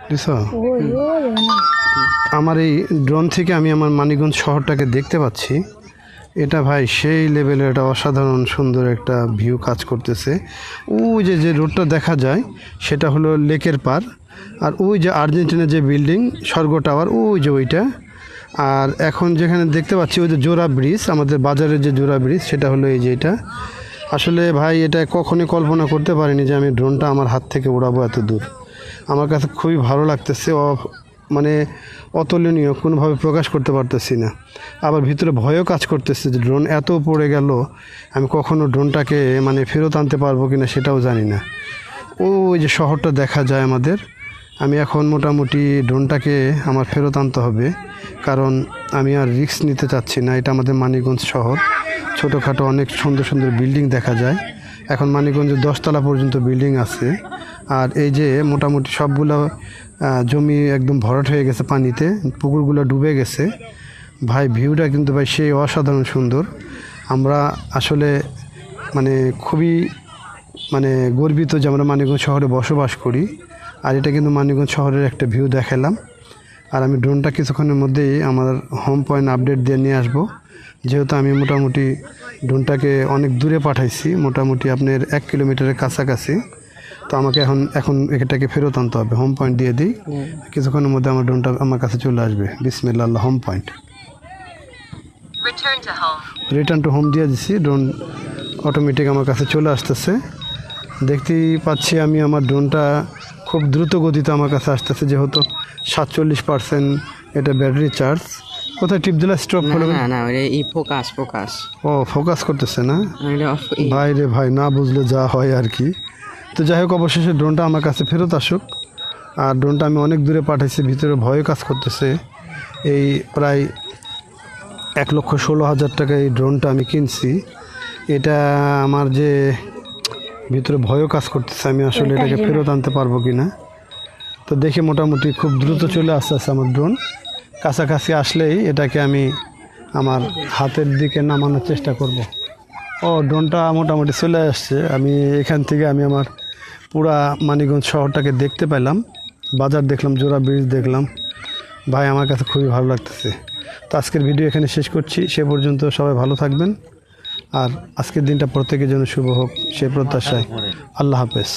বুঝছো? আমার এই ড্রোন থেকে আমি আমার মানিকগঞ্জ শহরটাকে দেখতে পাচ্ছি। এটা ভাই সেই লেভেলের, এটা অসাধারণ সুন্দর একটা ভিউ কাজ করতেছে। ওই যে যে রোডটা দেখা যায় সেটা হলো লেকের পার, আর ওই যে আর্জেন্টিনার যে বিল্ডিং স্বর্গ টাওয়ার, ওই যে ওইটা। আর এখন যেখানে দেখতে পাচ্ছি ওই যে জোড়া ব্রিজ, আমাদের বাজারের যে জোড়া ব্রিজ, সেটা হলো এই যে এটা। আসলে ভাই এটা কখনোই কল্পনা করতে পারিনি যে আমি ড্রোনটা আমার হাত থেকে উড়াবো এত দূর। আমার কাছে খুবই ভালো লাগতেছে, মানে অতুলনীয়, কোনোভাবে প্রকাশ করতে পারতেছি না। আবার ভিতরে ভয়ও কাজ করতেছে যে ড্রোন এত পড়ে গেল, আমি কখনো ড্রোনটাকে মানে ফেরত আনতে পারবো কিনা সেটাও জানি না। ওই যে শহরটা দেখা যায় আমাদের। আমি এখন মোটামুটি ড্রোনটাকে আমার ফেরত আনতে হবে, কারণ আমি আর রিস্ক নিতে চাচ্ছি না। এটা আমাদের মানিকগঞ্জ শহর, ছোটোখাটো অনেক সুন্দর সুন্দর বিল্ডিং দেখা যায়। এখন মানিকগঞ্জে 10 তলা পর্যন্ত বিল্ডিং আছে। আর এই যে মোটামুটি সবগুলো জমি একদম ভরাট হয়ে গেছে পানিতে, পুকুরগুলো ডুবে গেছে। ভাই ভিউটা কিন্তু ভাই সেই অসাধারণ সুন্দর। আমরা আসলে মানে খুবই মানে গর্বিত যে আমরা মানিকগঞ্জ শহরে বসবাস করি। আর এটা কিন্তু মানিকগঞ্জ শহরের একটা ভিউ দেখালাম। আর আমি ড্রোনটা কিছুক্ষণের মধ্যেই আমার হোম পয়েন্ট আপডেট দিয়ে নিয়ে আসবো, যেহেতু আমি মোটামুটি ড্রোনটাকে অনেক দূরে পাঠাইছি, মোটামুটি আপনার 1 কিলোমিটারের কাছাকাছি। তো আমাকে এখন এটাকে ফেরত আনতে হবে। হোম পয়েন্ট দিয়ে দিই, কিছুক্ষণের মধ্যে আমার ড্রোনটা আমার কাছে চলে আসবে। বিসমিল্লাহ, home point, return to home দিয়ে দিছি। ড্রোন অটোমেটিক আমার কাছে চলে আসতেছে। দেখতেই পাচ্ছি আমি আমার ড্রোনটা খুব দ্রুত গতিতে আমার কাছে আসতেছে, যেহেতু 47% এটা ব্যাটারি চার্জ। কোথায় টিপ দিলে স্টপ হলো? না এই ফোকাস ও ফোকাস করতেছে না ভাই রে ভাই, না বুঝলে যা হয় আর কি। তো যাই হোক, অবশেষে ড্রোনটা আমার কাছে ফেরত আসুক। আর ড্রোনটা আমি অনেক দূরে পাঠাইছি, ভিতরে ভয় কাজ করতেছে। এই প্রায় 1,16,000 টাকা এই ড্রোনটা আমি কিনছি। এটা আমার যে ভিতরে ভয়ও কাজ করতেছে, আমি আসলে এটাকে ফেরত আনতে পারবো কি না। তো দেখে মোটামুটি খুব দ্রুত চলে আসতে আমার ড্রোন। কাছাকাছি আসলেই এটাকে আমি আমার হাতের দিকে নামানোর চেষ্টা করব। ও ড্রোনটা মোটামুটি চলে আসছে। আমি এখান থেকে আমি আমার পুরা মানিকগঞ্জ শহরটাকে দেখতে পেলাম, বাজার দেখলাম, জোড়া ব্রিজ দেখলাম। ভাই আমার কাছে খুবই ভালো লাগতেছে। তো আজকের ভিডিও এখানে শেষ করছি। সে পর্যন্ত সবাই ভালো থাকবেন, আর আজকের দিনটা প্রত্যেকের জন্য শুভ হোক সে প্রত্যাশায়। আল্লাহ হাফেজ।